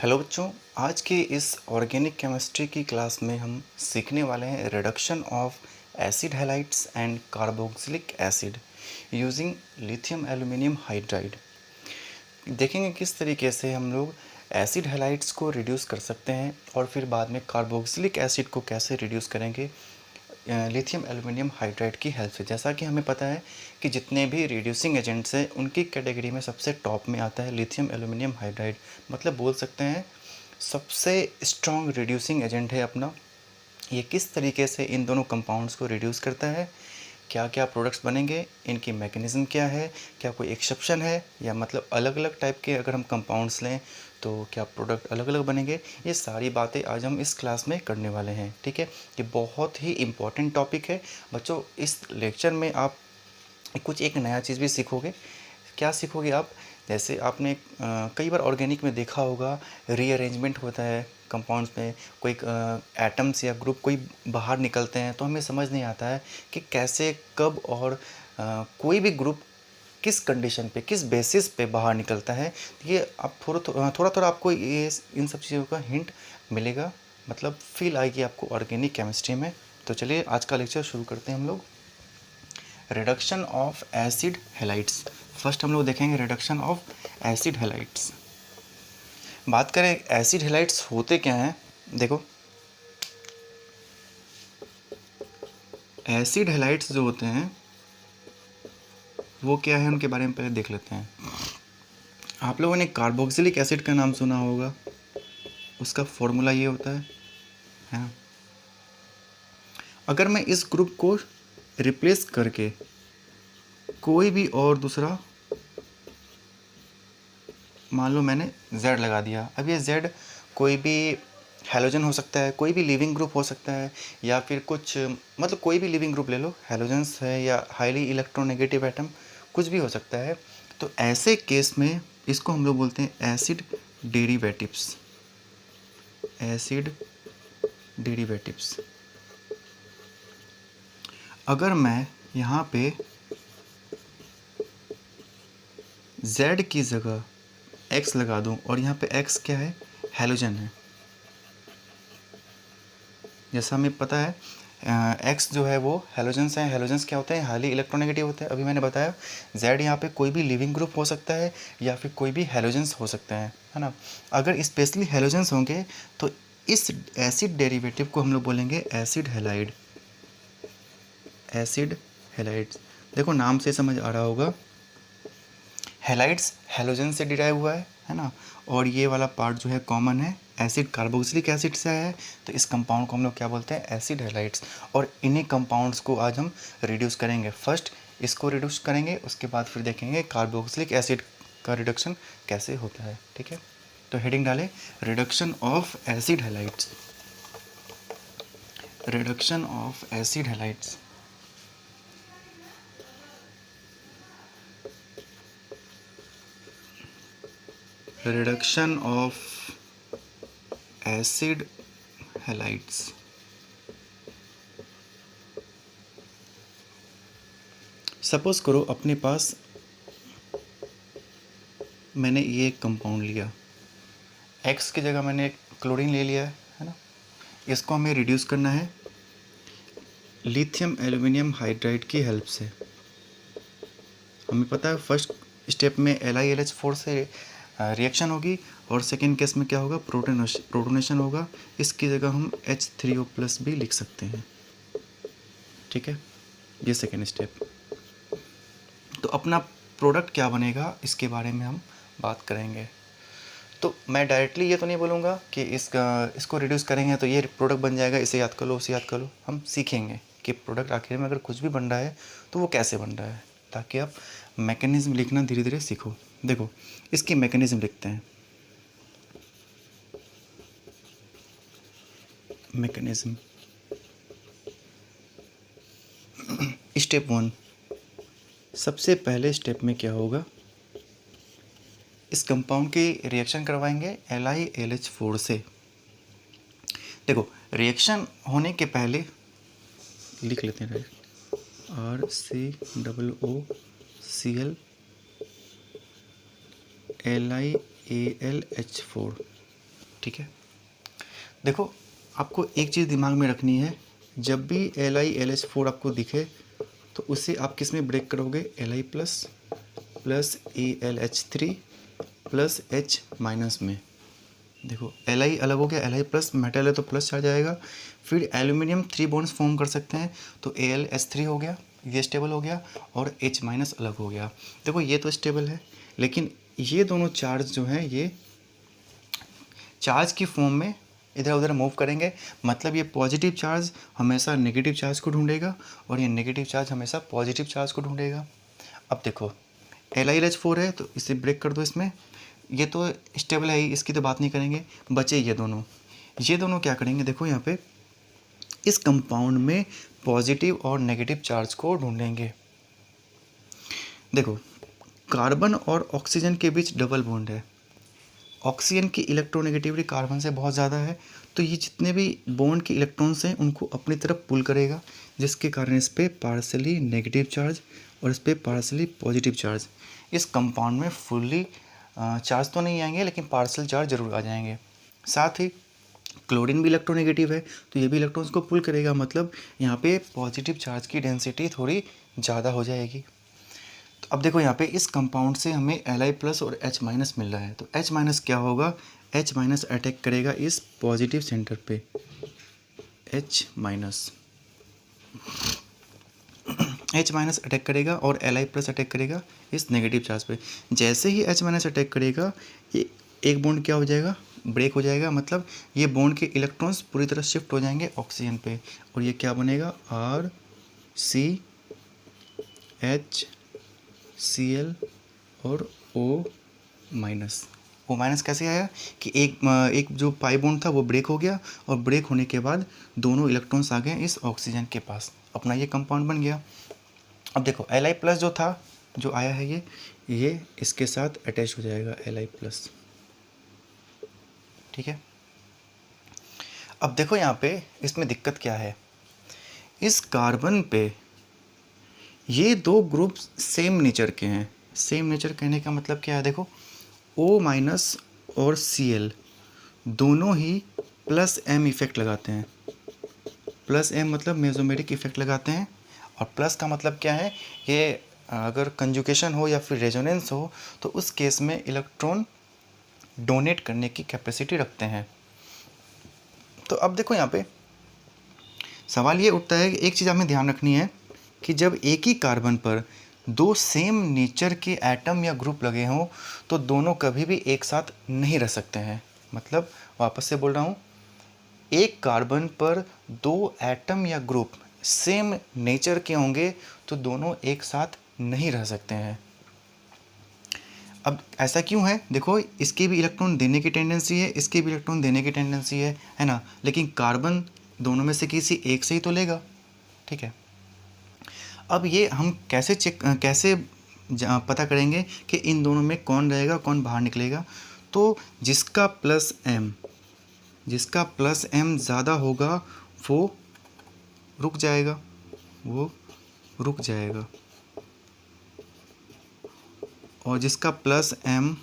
Hello बच्चों, आज की इस ऑर्गेनिक केमिस्ट्री की क्लास में हम सीखने वाले हैं reduction of acid halides and carboxylic acid using lithium aluminium hydride. देखेंगे किस तरीके से हम लोग एसिड हैलाइड्स को रिड्यूस कर सकते हैं और फिर बाद में कार्बोक्सिलिक एसिड को कैसे रिड्यूस करेंगे लिथियम एल्यूमिनियम हाइड्राइड की हेल्प से। जैसा कि हमें पता है कि जितने भी रिड्यूसिंग एजेंट्स हैं उनकी कैटेगरी में सबसे टॉप में आता है लिथियम एल्यूमिनियम हाइड्राइड। मतलब बोल सकते हैं सबसे स्ट्रॉन्ग रिड्यूसिंग एजेंट है अपना। ये किस तरीके से इन दोनों कंपाउंड्स को रिड्यूस करता है, क्या क्या प्रोडक्ट्स बनेंगे, इनकी मैकेनिज़्म क्या है, क्या कोई एक्सेप्शन है या मतलब अलग अलग टाइप के अगर हम कंपाउंड्स लें तो क्या प्रोडक्ट अलग अलग बनेंगे, ये सारी बातें आज हम इस क्लास में करने वाले हैं। ठीक है, ये बहुत ही इम्पॉर्टेंट टॉपिक है बच्चों। इस लेक्चर में आप कुछ एक नया चीज़ भी सीखोगे। क्या सीखोगे आप? जैसे आपने कई बार ऑर्गेनिक में देखा होगा, रीअरेंजमेंट होता है कंपाउंड्स में, कोई एटम्स या ग्रुप कोई बाहर निकलते हैं तो हमें समझ नहीं आता है कि कैसे, कब और कोई भी ग्रुप किस कंडीशन पे, किस बेसिस पे बाहर निकलता है। ये आप थोड़ा थोड़ा आपको ये इन सब चीज़ों का हिंट मिलेगा, मतलब फील आएगी आपको ऑर्गेनिक केमिस्ट्री में। तो चलिए आज का लेक्चर शुरू करते हैं हम लोग। Reduction of acid halides. First हम लोग देखेंगे रिडक्शन ऑफ एसिड हैलाइड्स। बात करें एसिड हैलाइड्स होते क्या हैं, देखो एसिड हैलाइड्स जो होते हैं वो क्या है, उनके बारे में पहले देख लेते हैं। आप लोगों ने कार्बोक्सिलिक एसिड का नाम सुना होगा, उसका फॉर्मूला ये होता है ना। अगर मैं इस ग्रुप को रिप्लेस करके कोई भी और दूसरा, मान लो मैंने Z लगा दिया, अब ये Z कोई भी हैलोजन हो सकता है, कोई भी लिविंग ग्रुप हो सकता है, या फिर कुछ मतलब कोई भी लिविंग ग्रुप ले लो, हैलोजन्स है या हाईली इलेक्ट्रोनेगेटिव एटम, कुछ भी हो सकता है। तो ऐसे केस में इसको हम लोग बोलते हैं एसिड डेरिवेटिव्स। Acid derivatives. अगर मैं यहाँ पे Z की जगह X लगा दूँ और यहाँ पे X क्या है, हैलोजन है। जैसा हमें पता है एक्स जो है वो हैलोजन्स हैं। हैलोजन्स क्या होते हैं, हाईली इलेक्ट्रोनेगेटिव होते हैं। अभी मैंने बताया जेड यहाँ पे कोई भी लिविंग ग्रुप हो सकता है या फिर कोई भी हैलोजन्स हो सकते हैं, है ना। अगर स्पेशली हैलोजन्स होंगे तो इस एसिड डेरिवेटिव को हम लोग बोलेंगे एसिड हैलाइड। एसिड हैलाइड्स, देखो नाम से समझ आ रहा होगा, हैलाइड्स हैलोजन से डिराइव हुआ है ना। और ये वाला पार्ट जो है कॉमन है, एसिड कार्बोक्सिलिक एसिड से आया है। तो इस कंपाउंड को हम लोग क्या बोलते हैं, एसिड हैलाइड्स। और इन्हीं कंपाउंड्स को आज हम रिड्यूस करेंगे। फर्स्ट इसको रिड्यूस करेंगे, उसके बाद फिर देखेंगे कार्बोक्सिलिक एसिड का रिडक्शन कैसे होता है। ठीक है, तो हेडिंग डालें reduction of acid halides. Reduction of acid halides. Reduction of acid halides. Suppose करो अपने पास मैंने ये एक कंपाउंड लिया, X की जगह मैंने एक क्लोरीन ले लिया है ना। इसको हमें रिड्यूस करना है लिथियम एल्यूमिनियम हाइड्राइड की हेल्प से। हमें पता है फर्स्ट स्टेप में LiLH4 से रिएक्शन होगी और सेकेंड केस में क्या होगा, प्रोटोनेशन होगा। इसकी जगह हम H3O+ भी लिख सकते हैं। ठीक है, ये सेकेंड स्टेप। तो अपना प्रोडक्ट क्या बनेगा इसके बारे में हम बात करेंगे। तो मैं डायरेक्टली ये तो नहीं बोलूँगा कि इसको रिड्यूस करेंगे तो ये प्रोडक्ट बन जाएगा, इसे याद कर लो, उसे याद कर लो। हम सीखेंगे कि प्रोडक्ट आखिर में अगर कुछ भी बन रहा है तो वो कैसे बन रहा है, ताकि आप मैकेनिज़्म लिखना धीरे धीरे सीखो। देखो इसकी मैकेनिज़्म लिखते हैं। मैकेनिज़्म स्टेप 1, सबसे पहले स्टेप में क्या होगा, इस कंपाउंड की रिएक्शन करवाएंगे LiLH4 से। देखो रिएक्शन होने के पहले लिख लेते हैं RCOOCl LiAlH4। ठीक है। देखो आपको एक चीज़ दिमाग में रखनी है, जब भी LiLH4 आपको दिखे तो उसे आप किस में ब्रेक करोगे, Li plus plus AlH3 plus H minus में। देखो Li अलग हो गया, Li प्लस मेटल है तो प्लस चार्ज आएगा, फिर एल्यूमिनियम 3 बॉन्ड्स फॉर्म कर सकते हैं तो AlH3 हो गया, ये स्टेबल हो गया, और H माइनस अलग हो गया। देखो ये तो स्टेबल है, लेकिन ये दोनों चार्ज जो हैं ये चार्ज की फॉर्म में इधर उधर मूव करेंगे, मतलब ये पॉजिटिव चार्ज हमेशा नेगेटिव चार्ज को ढूंढेगा और ये नेगेटिव चार्ज हमेशा पॉजिटिव चार्ज को ढूंढेगा। अब देखो LiLH4 है तो इसे ब्रेक कर दो, इसमें ये तो स्टेबल है ही, इसकी तो बात नहीं करेंगे, बचे ये दोनों क्या करेंगे, देखो यहाँ पे इस कंपाउंड में पॉजिटिव और नेगेटिव चार्ज को ढूंढेंगे। देखो कार्बन और ऑक्सीजन के बीच डबल बॉन्ड है, ऑक्सीजन की इलेक्ट्रोनेगेटिविटी कार्बन से बहुत ज़्यादा है, तो ये जितने भी बॉन्ड के इलेक्ट्रॉन्स हैं उनको अपनी तरफ पुल करेगा, जिसके कारण इस पर पार्सली नेगेटिव चार्ज और इस पर पार्सली पॉजिटिव चार्ज इस कंपाउंड में फुल्ली चार्ज तो नहीं आएंगे लेकिन पार्सल चार्ज जरूर आ जाएंगे। साथ ही क्लोरीन भी इलेक्ट्रोनेगेटिव है तो ये भी इलेक्ट्रॉन्स को पुल करेगा, मतलब यहाँ पे पॉजिटिव चार्ज की डेंसिटी थोड़ी ज़्यादा हो जाएगी। तो अब देखो यहाँ पे इस कंपाउंड से हमें Li प्लस और H माइनस मिल रहा है, तो H माइनस क्या होगा, H माइनस अटैक करेगा इस पॉजिटिव सेंटर पे, H माइनस अटैक करेगा और Li प्लस अटैक करेगा इस नेगेटिव चार्ज पे। जैसे ही H माइनस अटैक करेगा ये एक बॉन्ड क्या हो जाएगा, ब्रेक हो जाएगा, मतलब ये बॉन्ड के इलेक्ट्रॉन्स पूरी तरह शिफ्ट हो जाएंगे ऑक्सीजन पे, और ये क्या बनेगा, RCHCl और O माइनस। O माइनस कैसे आया कि एक जो पाई बॉन्ड था वो ब्रेक हो गया, और ब्रेक होने के बाद दोनों इलेक्ट्रॉन्स आ गए इस ऑक्सीजन के पास, अपना ये कंपाउंड बन गया। अब देखो Li प्लस जो था, जो आया है ये इसके साथ अटैच हो जाएगा Li प्लस, ठीक है। अब देखो यहाँ पे इसमें दिक्कत क्या है, इस कार्बन पे ये दो ग्रुप सेम नेचर के हैं। सेम नेचर कहने का मतलब क्या है, देखो O माइनस और Cl दोनों ही प्लस M इफेक्ट लगाते हैं, प्लस M मतलब मेसोमेरिक इफेक्ट लगाते हैं, और प्लस का मतलब क्या है, ये अगर कंजुगेशन हो या फिर रेजोनेंस हो तो उस केस में इलेक्ट्रॉन डोनेट करने की कैपेसिटी रखते हैं। तो अब देखो यहाँ पे सवाल ये उठता है कि एक चीज़ हमें ध्यान रखनी है कि जब एक ही कार्बन पर दो सेम नेचर के एटम या ग्रुप लगे हों तो दोनों कभी भी एक साथ नहीं रह सकते हैं। मतलब वापस से बोल रहा हूँ, एक कार्बन पर दो एटम या ग्रुप सेम नेचर के होंगे तो दोनों एक साथ नहीं रह सकते हैं। अब ऐसा क्यों है, देखो इसके भी इलेक्ट्रॉन देने की टेंडेंसी है, इसके भी इलेक्ट्रॉन देने की टेंडेंसी है ना, लेकिन कार्बन दोनों में से किसी एक से ही तो लेगा, ठीक है। अब ये हम कैसे पता करेंगे कि इन दोनों में कौन रहेगा कौन बाहर निकलेगा, तो जिसका प्लस M ज़्यादा होगा वो रुक जाएगा, और जिसका प्लस M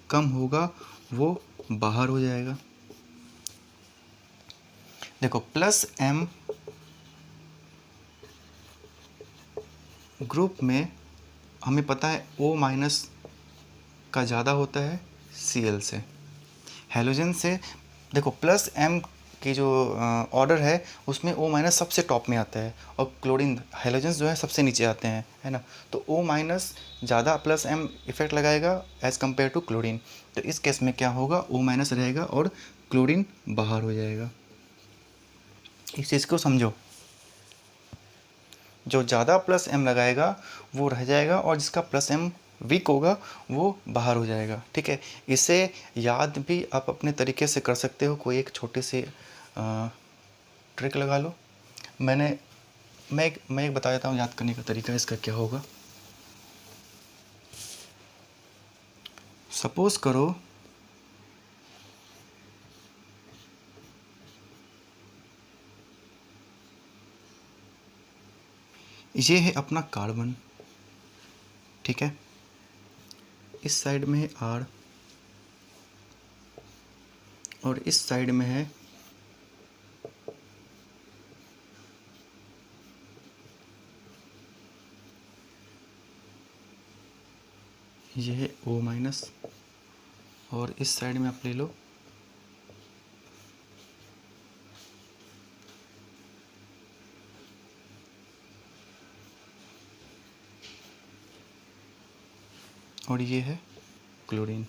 कम होगा वो बाहर हो जाएगा। देखो प्लस M ग्रुप में हमें पता है O माइनस का ज़्यादा होता है Cl से, हैलोजन से। देखो प्लस M की जो ऑर्डर है उसमें O माइनस सबसे टॉप में आता है और क्लोरीन हैलोजन्स जो है सबसे नीचे आते हैं, है ना। तो O माइनस ज़्यादा प्लस M इफेक्ट लगाएगा एज़ कम्पेयर टू क्लोरीन, तो इस केस में क्या होगा, O माइनस रहेगा और क्लोरीन बाहर हो जाएगा। इस चीज़ को समझो, जो ज़्यादा प्लस M लगाएगा वो रह जाएगा और जिसका प्लस M वीक होगा वो बाहर हो जाएगा, ठीक है। इसे याद भी आप अपने तरीके से कर सकते हो, कोई एक छोटी सी ट्रिक लगा लो। मैं एक बता देता हूँ याद करने का तरीका, इसका क्या होगा। सपोज करो ये है अपना कार्बन, ठीक है, इस साइड में है R और इस साइड में है ये है O-, और इस साइड में आप ले लो और ये है क्लोरीन।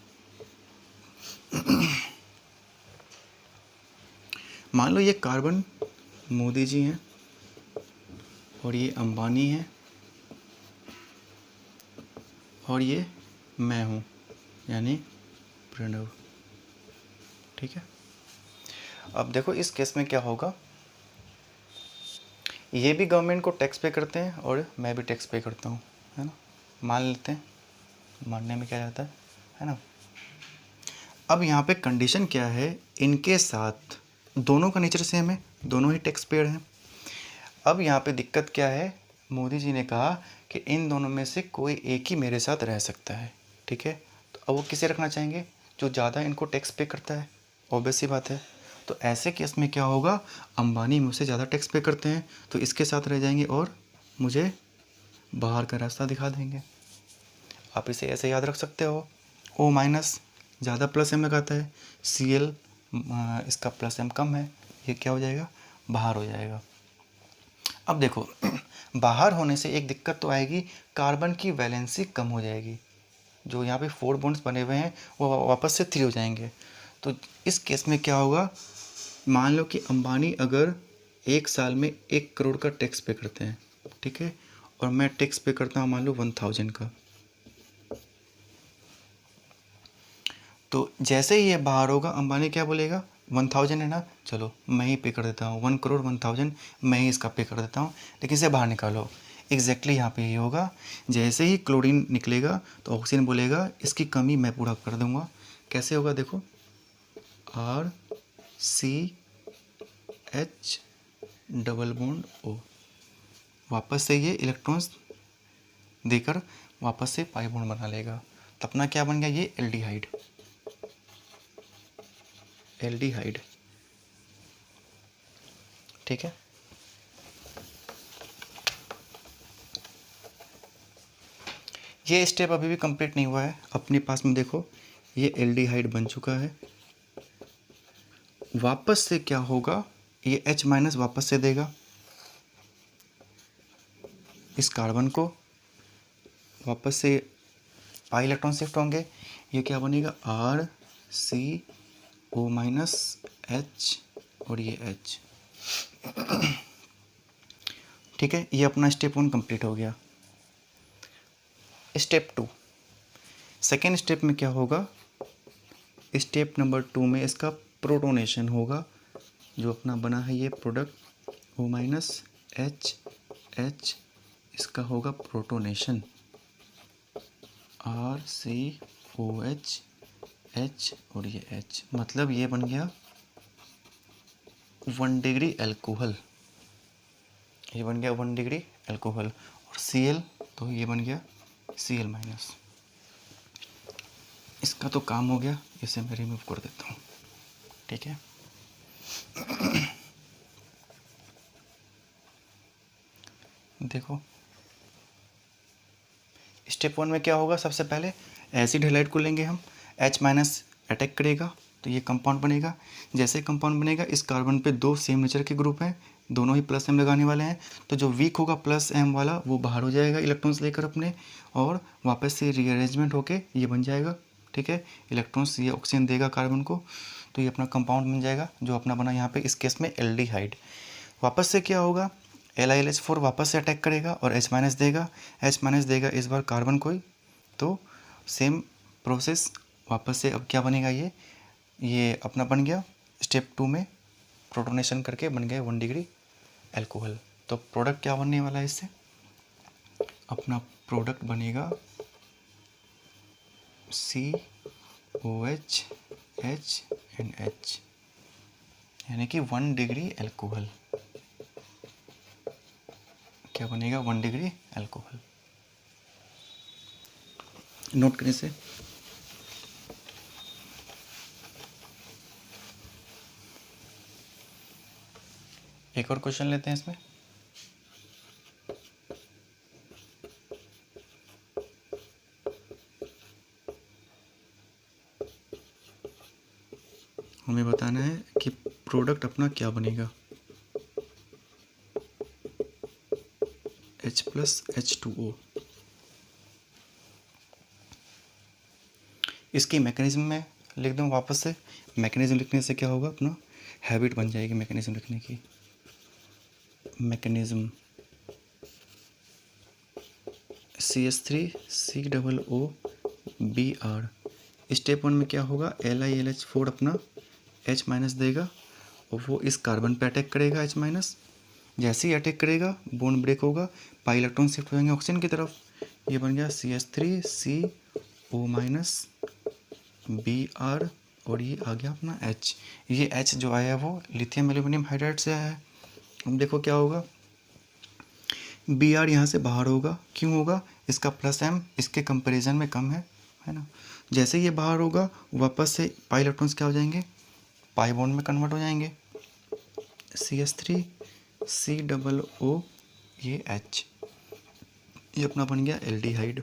मान लो ये कार्बन मोदी जी हैं और ये अंबानी है और ये मैं हूँ यानी प्रणव। ठीक है, अब देखो इस केस में क्या होगा, ये भी गवर्नमेंट को टैक्स पे करते हैं और मैं भी टैक्स पे करता हूँ, है ना, मान लेते हैं, मानने में क्या जाता है ना। अब यहाँ पे कंडीशन क्या है, इनके साथ दोनों का नेचर सेम है, दोनों ही टैक्स पेड हैं। अब यहाँ पे दिक्कत क्या है, मोदी जी ने कहा कि इन दोनों में से कोई एक ही मेरे साथ रह सकता है। ठीक है, तो अब वो किसे रखना चाहेंगे, जो ज़्यादा इनको टैक्स पे करता है, ऑब्वियस सी बात है। तो ऐसे केस में क्या होगा, अंबानी मुझसे ज़्यादा टैक्स पे करते हैं तो इसके साथ रह जाएंगे और मुझे बाहर का रास्ता दिखा देंगे। आप इसे ऐसे याद रख सकते हो, O- ज़्यादा प्लस एम लगाता है, Cl इसका प्लस एम कम है, ये क्या हो जाएगा, बाहर हो जाएगा। अब देखो बाहर होने से एक दिक्कत तो आएगी, कार्बन की वैलेंसी कम हो जाएगी, जो यहाँ पे 4 बॉन्ड्स बने हुए हैं वो वापस से 3 हो जाएंगे। तो इस केस में क्या होगा, मान लो कि अंबानी अगर एक साल में 1 करोड़ का टैक्स पे करते हैं, ठीक है, और मैं टैक्स पे करता हूँ मान लो 1000 का, तो जैसे ही ये बाहर होगा अंबानी क्या बोलेगा, 1000 है ना, चलो मैं ही पे कर देता हूँ, 1 करोड़ 1000 मैं ही इसका पे कर देता हूँ, लेकिन इसे बाहर निकालो। एग्जैक्टली यहाँ पे ये होगा, जैसे ही क्लोरीन निकलेगा तो ऑक्सीजन बोलेगा इसकी कमी मैं पूरा कर दूंगा। कैसे होगा देखो, RCH डबल बॉन्ड O, वापस से ये इलेक्ट्रॉन्स देकर वापस से पाई बॉन्ड बना लेगा, तो अपना क्या बन गया, ये एल्डिहाइड। एल्डिहाइड, ठीक है। ये स्टेप अभी भी कंप्लीट नहीं हुआ है, अपने पास में देखो ये एल्डिहाइड बन चुका है। वापस से क्या होगा, ये H- वापस से देगा इस कार्बन को, वापस से पाई इलेक्ट्रॉन शिफ्ट होंगे, ये क्या बनेगा, RCO-H और ये H। ठीक है, ये अपना स्टेप 1 कंप्लीट हो गया। स्टेप 2, सेकेंड स्टेप में क्या होगा, स्टेप नंबर 2 में इसका प्रोटोनेशन होगा, जो अपना बना है ये प्रोडक्ट O-H, इसका होगा प्रोटोनेशन, RCOH और ये H, मतलब ये बन गया 1 डिग्री एल्कोहल, ये बन गया 1 डिग्री एल्कोहल, और Cl तो ये बन गया Cl-। इसका तो काम हो गया, इसे मैं रिमूव कर देता हूँ। ठीक है, देखो स्टेप 1 में क्या होगा, सबसे पहले एसिड हैलाइड को लेंगे हम, H- अटैक करेगा तो ये कंपाउंड बनेगा। जैसे कंपाउंड बनेगा, इस कार्बन पे 2 सेम नेचर के ग्रुप हैं, दोनों ही प्लस एम लगाने वाले हैं, तो जो वीक होगा प्लस एम वाला वो बाहर हो जाएगा इलेक्ट्रॉन्स लेकर अपने, और वापस से रीअरेंजमेंट होके ये बन जाएगा। ठीक है, इलेक्ट्रॉन्स ये ऑक्सीजन देगा कार्बन को, तो ये अपना कंपाउंड बन जाएगा, जो अपना बना यहाँ पे इस केस में एल्डिहाइड। वापस से क्या होगा, LiLH4 वापस से अटैक करेगा और H- देगा, H- देगा इस बार कार्बन को ही, तो सेम प्रोसेस वापस से अब क्या बनेगा, ये अपना बन गया स्टेप 2 में प्रोटोनेशन करके बन गया 1 डिग्री एल्कोहल। तो प्रोडक्ट क्या बनने वाला है इससे, अपना प्रोडक्ट बनेगा COH H and H, यानी कि 1 डिग्री एल्कोहल। क्या बनेगा, 1 डिग्री एल्कोहल। नोट करें से, एक और क्वेश्चन लेते हैं इसमें। हमें बताना है कि प्रोडक्ट अपना क्या बनेगा, H+H2O। इसकी मैकेनिज्म में लिख दूँ वापस से। मैकेनिज्म लिखने से क्या होगा, अपना हैबिट बन जाएगी मैकेनिज्म लिखने की। Mechanism CH3COOBr। स्टेप 1 में क्या होगा, LiLH4 अपना H- देगा और वो इस कार्बन पे अटैक करेगा H-। जैसे ही अटैक करेगा बॉन्ड ब्रेक होगा, पाई इलेक्ट्रॉन शिफ्ट हो जाएंगे ऑक्सीजन की तरफ। ये बन गया CH3CO-Br और ये आ गया अपना H। ये H जो आया है वो लिथियम एल्यूमिनियम हाइड्राइड से आया है। अब देखो क्या होगा, Br यहाँ से बाहर होगा। क्यों होगा, इसका +m इसके कंपैरिजन में कम है ना। जैसे ये बाहर होगा वापस से पाई इलेक्ट्रॉन्स क्या हो जाएंगे, पाई बॉन्ड में कन्वर्ट हो जाएंगे। CH3COO ये H, ये अपना बन गया एल्डिहाइड,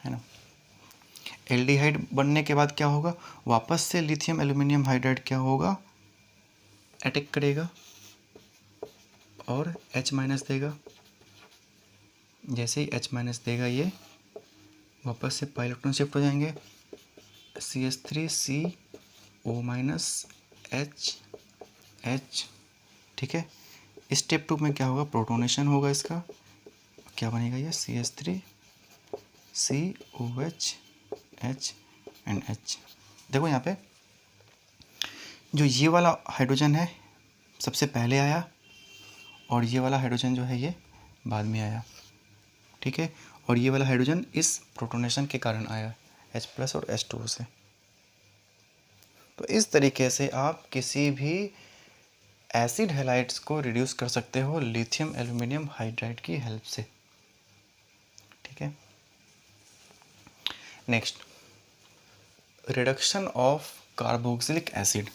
है ना। एल्डिहाइड बनने के बाद क्या होगा, वापस से लिथियम एल्यूमिनियम हाइड्राइड क्या होगा, अटैक करेगा और H- देगा। जैसे ही H- देगा ये वापस से पाई इलेक्ट्रॉन शिफ्ट हो जाएंगे, CH3CO-H। ठीक है। स्टेप 2 में क्या होगा, प्रोटोनेशन होगा इसका। क्या बनेगा ये CH3COOH H एंड H। देखो यहाँ पे जो ये वाला हाइड्रोजन है सबसे पहले आया और ये वाला हाइड्रोजन जो है ये बाद में आया। ठीक है। और ये वाला हाइड्रोजन इस प्रोटोनेशन के कारण आया H+ और H2O से। तो इस तरीके से आप किसी भी एसिड हैलाइड्स को रिड्यूस कर सकते हो लिथियम एल्यूमिनियम हाइड्राइड की हेल्प से। ठीक है। Next, reduction of carboxylic acid.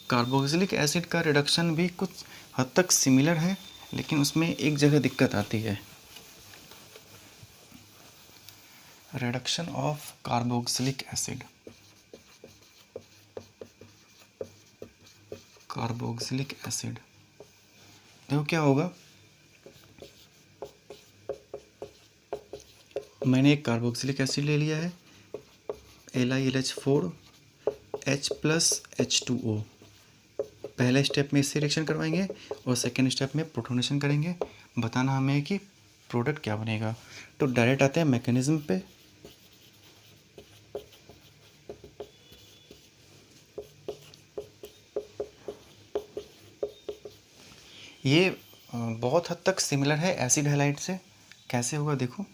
Carboxylic acid का रिडक्शन भी कुछ हद तक सिमिलर है, लेकिन उसमें एक जगह दिक्कत आती है। Reduction of carboxylic acid, carboxylic acid देखो क्या होगा, मैंने एक कार्बोक्सिलिक एसिड ले लिया है LiLH4 H+H2O। पहले स्टेप में इससे रिएक्शन करवाएंगे और सेकेंड स्टेप में प्रोटोनेशन करेंगे। बताना हमें कि प्रोडक्ट क्या बनेगा। तो डायरेक्ट आते हैं मैकेनिज्म पे। ये बहुत हद तक सिमिलर है एसिड हैलाइड से। कैसे होगा देखो,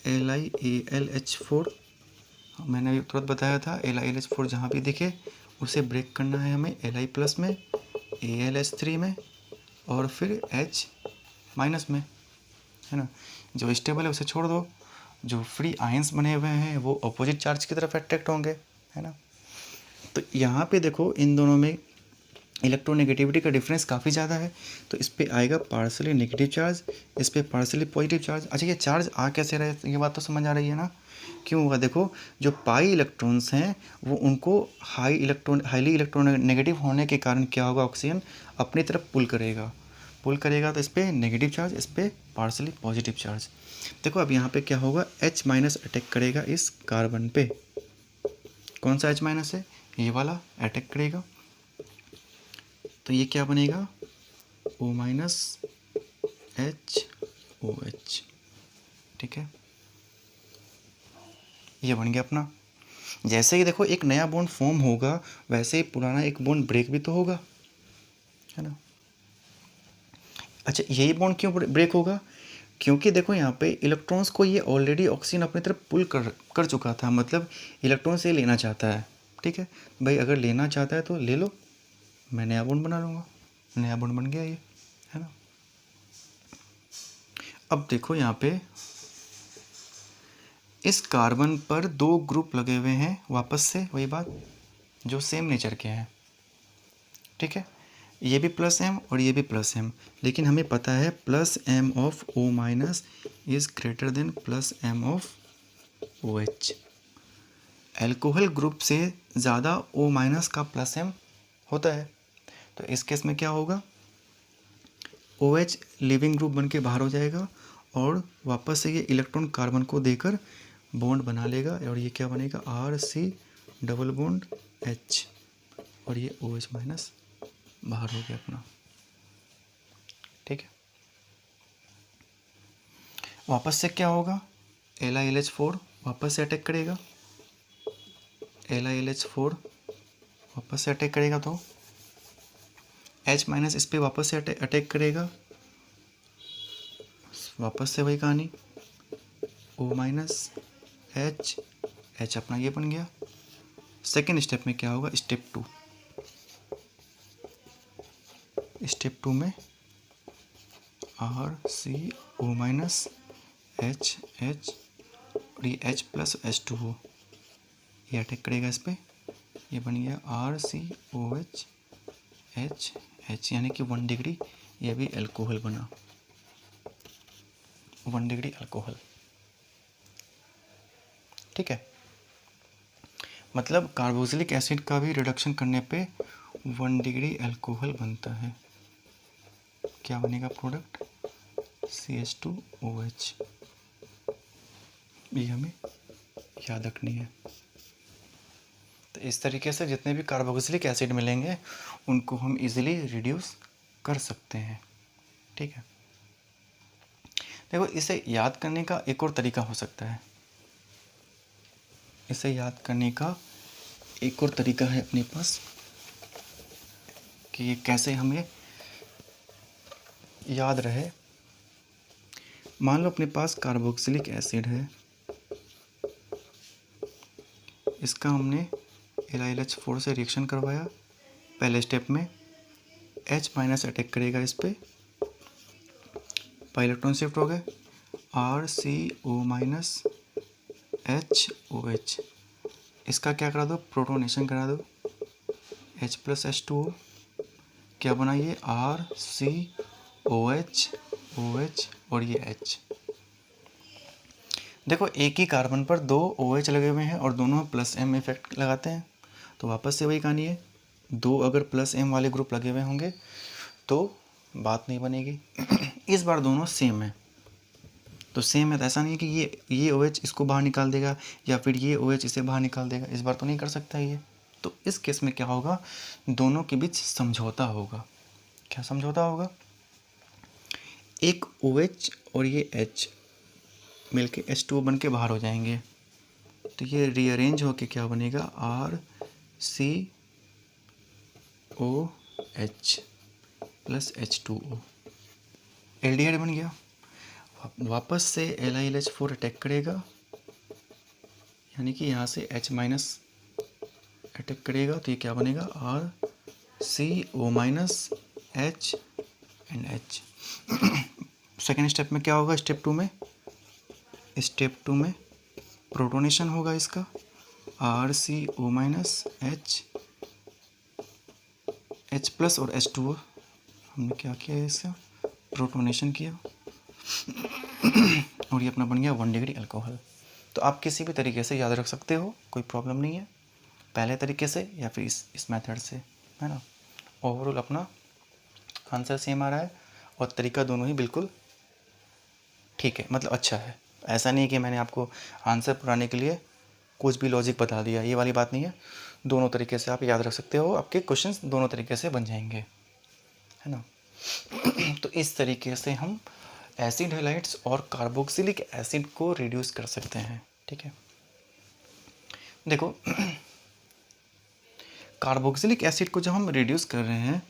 LiAlH4 मैंने अभी तुरंत बताया था, LiLH4 जहाँ भी दिखे उसे ब्रेक करना है हमें Li+ में, AlH3 में और फिर H- में, है ना। जो स्टेबल है उसे छोड़ दो, जो फ्री आयंस बने हुए हैं वो अपोजिट चार्ज की तरफ अट्रैक्ट होंगे, है ना। तो यहाँ पे देखो इन दोनों में इलेक्ट्रोनेगेटिविटी का डिफरेंस काफ़ी ज़्यादा है। तो इस पे आएगा पार्सली नेगेटिव चार्ज, इस पे पार्सली पॉजिटिव चार्ज। अच्छा ये चार्ज आ कैसे रहा है, ये बात तो समझ आ रही है ना। क्यों होगा, देखो जो पाई इलेक्ट्रॉन्स हैं वो उनको हाईली इलेक्ट्रोनेगेटिव होने के कारण क्या होगा, ऑक्सीजन अपनी तरफ पुल करेगा तो इस पर नेगेटिव चार्ज, इस पर पार्सली पॉजिटिव चार्ज। देखो अब यहाँ पे क्या होगा, H- अटैक करेगा इस कार्बन पे। कौन सा H- है, ये वाला अटैक करेगा तो ये क्या बनेगा, O-HOH। ठीक है, ये बन गया अपना। जैसे ही देखो एक नया बॉन्ड फॉर्म होगा वैसे ही पुराना एक बॉन्ड ब्रेक भी तो होगा, है ना। अच्छा यही बॉन्ड क्यों ब्रेक होगा, क्योंकि देखो यहाँ पे इलेक्ट्रॉन्स को ये ऑलरेडी ऑक्सीजन अपनी तरफ पुल कर चुका था, मतलब इलेक्ट्रॉन से लेना चाहता है। ठीक है भाई, अगर लेना चाहता है तो ले लो, मैं नया बॉन्ड बना लूँगा, नया बॉन्ड बन गया ये, है ना। अब देखो यहाँ पे इस कार्बन पर 2 ग्रुप लगे हुए हैं, वापस से वही बात जो सेम नेचर के हैं। ठीक है, ये भी प्लस एम और ये भी प्लस एम, लेकिन हमें पता है plus M of O minus is greater than plus M of O H. Alcohol group से ज़्यादा ओ माइनस का प्लस एम होता है, तो इस केस में क्या होगा, ओ एच लिविंग ग्रुप बन के बाहर हो जाएगा और वापस से ये इलेक्ट्रॉन कार्बन को देकर बॉन्ड बना लेगा और ये क्या बनेगा, R C double bond H, और ये ओ एच माइनस बाहर हो गया अपना। ठीक है, वापस से क्या होगा, Li LH4 वापस से अटैक करेगा, Li LH4 वापस से अटैक करेगा, तो H माइनस इस पर वापस से अटैक करेगा, वापस से वही कहानी, O माइनस H, H अपना ये बन गया। सेकेंड स्टेप में क्या होगा, स्टेप टू में RCO माइनस H और ये H प्लस H2O ये अटैक करेगा इस पर, ये बन गया RCOH H, यानी कि 1 डिग्री, ये भी अल्कोहल बना, 1 डिग्री अल्कोहल। ठीक है, मतलब कार्बोक्सिलिक एसिड का भी रिडक्शन करने पे 1 डिग्री अल्कोहल बनता है। क्या बनेगा प्रोडक्ट, CH2OH। ये हमें याद रखनी है। तो इस तरीके से जितने भी कार्बोक्सिलिक एसिड मिलेंगे उनको हम इजीली रिड्यूस कर सकते हैं। ठीक है, देखो इसे याद करने का एक और तरीका हो सकता है, इसे याद करने का एक और तरीका है अपने पास कि ये कैसे हमें याद रहे। मान लो अपने पास कार्बोक्सिलिक एसिड है, इसका हमने LiLH4 से रिएक्शन करवाया, पहले स्टेप में H माइनस अटैक करेगा इस पर, इलेक्ट्रॉन शिफ्ट हो गए, RCO माइनस HOH, इसका क्या करा दो, प्रोटोनेशन करा दो, H प्लस H2O, क्या बना ये RCOH OH और ये H। देखो एक ही कार्बन पर 2 OH लगे हुए हैं और दोनों प्लस M इफेक्ट लगाते हैं, तो वापस से वही कहानी है, 2 अगर प्लस M वाले ग्रुप लगे हुए होंगे तो बात नहीं बनेगी। इस बार दोनों सेम है, तो सेम है तो ऐसा नहीं है कि ये OH इसको बाहर निकाल देगा या फिर ये OH इसे बाहर निकाल देगा, इस बार तो नहीं कर सकता ये। तो इस केस में क्या होगा, दोनों के बीच समझौता होगा। क्या समझौता होगा, एक OH और ये H मिलके H2O बन के बाहर हो जाएंगे, तो ये रीअरेंज होके क्या बनेगा, RCOH प्लस H2O, एल्डिहाइड बन गया। वापस से LiLH4 अटैक करेगा, यानी कि यहाँ से H माइनस अटैक करेगा, तो ये क्या बनेगा, RCO minus H and H। Second step में क्या होगा, स्टेप टू में प्रोटोनेशन होगा इसका, RCO माइनस H प्लस और H2O, हमने क्या किया है, इसका प्रोटोनेशन किया और ये अपना बन गया 1 डिग्री अल्कोहल। तो आप किसी भी तरीके से याद रख सकते हो, कोई प्रॉब्लम नहीं है, पहले तरीके से या फिर इस मेथड से, है ना। ओवरऑल अपना आंसर सेम आ रहा है और तरीका दोनों ही बिल्कुल ठीक है, मतलब अच्छा है। ऐसा नहीं कि मैंने आपको आंसर पुराने के लिए कुछ भी लॉजिक बता दिया, ये वाली बात नहीं है। दोनों तरीके से आप याद रख सकते हो, आपके क्वेश्चंस दोनों तरीके से बन जाएंगे, है ना। तो इस तरीके से हम एसिड हैलाइड्स और कार्बोक्सिलिक एसिड को रिड्यूस कर सकते हैं। ठीक है, देखो कार्बोक्सिलिक एसिड को जब हम रिड्यूस कर रहे हैं,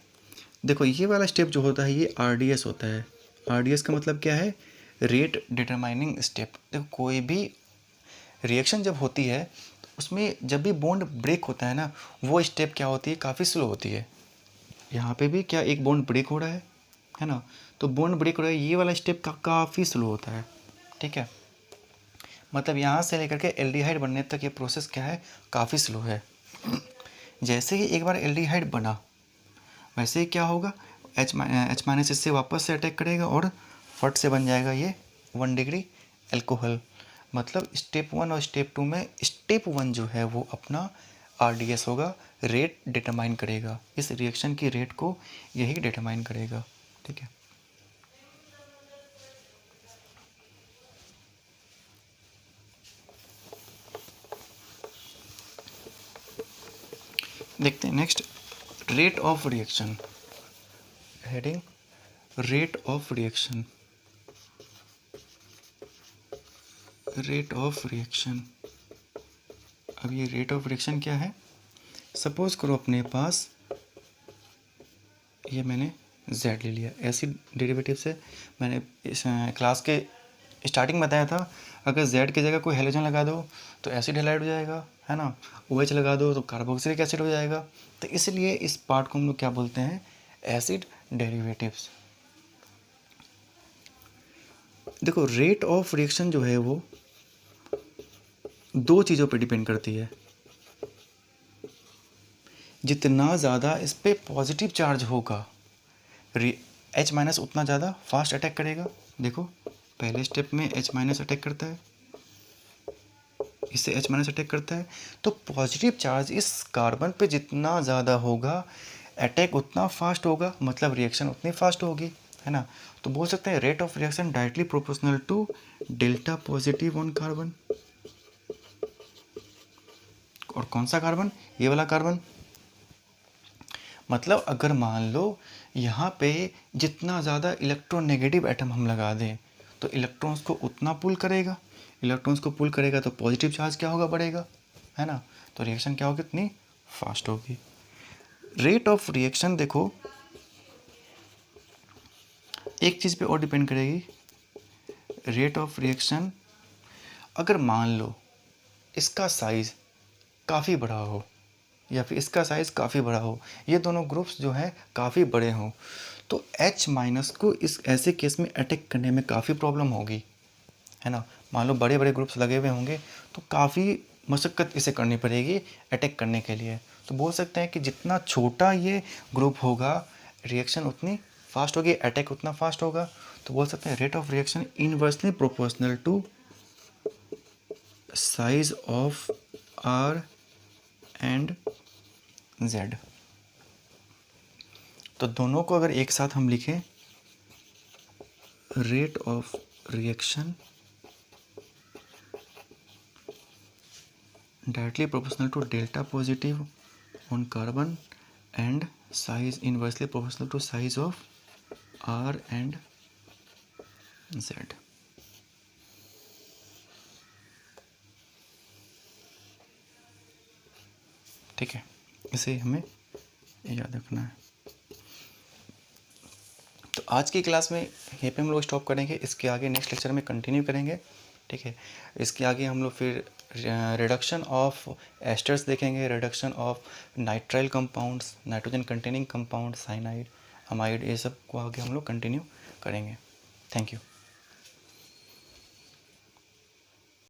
देखो ये वाला स्टेप जो होता है ये RDS होता है। RDS का मतलब क्या है, रेट डिटरमाइनिंग स्टेप। देखो कोई भी रिएक्शन जब होती है तो उसमें जब भी बॉन्ड ब्रेक होता है ना, वो स्टेप क्या होती है, काफ़ी स्लो होती है। यहाँ पे भी क्या एक बॉन्ड ब्रेक हो रहा है ना, तो बॉन्ड ब्रेक हो रहा है, ये वाला स्टेप काफ़ी स्लो होता है। ठीक है, मतलब यहाँ से लेकर के एल्डिहाइड बनने तक ये प्रोसेस क्या है, काफ़ी स्लो है। जैसे ही एक बार एल्डिहाइड बना वैसे ही क्या होगा, एच माइनस इससे वापस से अटैक करेगा और फट से बन जाएगा ये 1 डिग्री एल्कोहल। मतलब स्टेप 1 और स्टेप 2 में स्टेप 1 जो है वो अपना RDS होगा, रेट डिटरमाइन करेगा, इस रिएक्शन की रेट को यही डिटरमाइन करेगा। ठीक है, देखते हैं next, rate of reaction. Heading rate of reaction, rate of reaction. अब ये रेट ऑफ रिएक्शन क्या है, सपोज करो अपने पास ये मैंने Z ले लिया, एसिड डेरिवेटिव से मैंने इस क्लास के स्टार्टिंग में बताया था, अगर Z की जगह कोई हेलोजन लगा दो तो एसिड हेलाइड हो जाएगा, है ना, OH लगा दो तो कार्बोक्सिलिक एसिड हो जाएगा। तो इसलिए इस पार्ट को हम लोग क्या बोलते हैं, एसिड डेरिवेटिव्स। देखो रेट ऑफ रिएक्शन जो है वो 2 चीज़ों पे डिपेंड करती है, जितना ज़्यादा इस पर पॉजिटिव चार्ज होगा H माइनस उतना ज़्यादा फास्ट अटैक करेगा। देखो पहले स्टेप में H माइनस अटैक करता है, इससे H माइनस अटैक करता है, तो पॉजिटिव चार्ज इस कार्बन पे जितना ज़्यादा होगा अटैक उतना फास्ट होगा, मतलब रिएक्शन उतनी फास्ट होगी, है ना। तो बोल सकते हैं rate of reaction directly proportional to delta positive on carbon. और कौन सा कार्बन, ये वाला कार्बन। मतलब अगर मान लो यहाँ पे जितना ज़्यादा इलेक्ट्रोनेगेटिव एटम हम लगा दें तो इलेक्ट्रॉन्स को उतना पुल करेगा, इलेक्ट्रॉन्स को पुल करेगा तो पॉजिटिव चार्ज क्या होगा, बढ़ेगा, है ना। तो रिएक्शन क्या होगी, इतनी फास्ट होगी। रेट ऑफ रिएक्शन देखो एक चीज़ पे और डिपेंड करेगी, रेट ऑफ रिएक्शन अगर मान लो इसका साइज़ काफ़ी बड़ा हो या फिर इसका साइज़ काफ़ी बड़ा हो, ये दोनों ग्रुप्स जो हैं काफ़ी बड़े हों, तो H माइनस को इस ऐसे केस में अटैक करने में काफ़ी प्रॉब्लम होगी, है ना। मान लो बड़े बड़े ग्रुप्स लगे हुए होंगे तो काफ़ी मशक्क़त इसे करनी पड़ेगी अटैक करने के लिए। तो बोल सकते हैं कि जितना छोटा ये ग्रुप होगा रिएक्शन उतनी फास्ट होगी, अटैक उतना फास्ट होगा। तो बोल सकते हैं rate of reaction inversely proportional to size of R and Z। तो दोनों को अगर एक साथ हम लिखें, rate of reaction directly proportional to delta positive on carbon and size inversely proportional to size of R and Z। ठीक है, इसे हमें याद रखना है। तो आज की क्लास में यहीं पे हम लोग स्टॉप करेंगे, इसके आगे नेक्स्ट लेक्चर में कंटिन्यू करेंगे। ठीक है, इसके आगे हम लोग फिर रिडक्शन ऑफ एस्टर्स देखेंगे, reduction of nitrile compounds, nitrogen containing compound, cyanide, amide, ये सब को आगे हम लोग कंटिन्यू करेंगे। Thank you.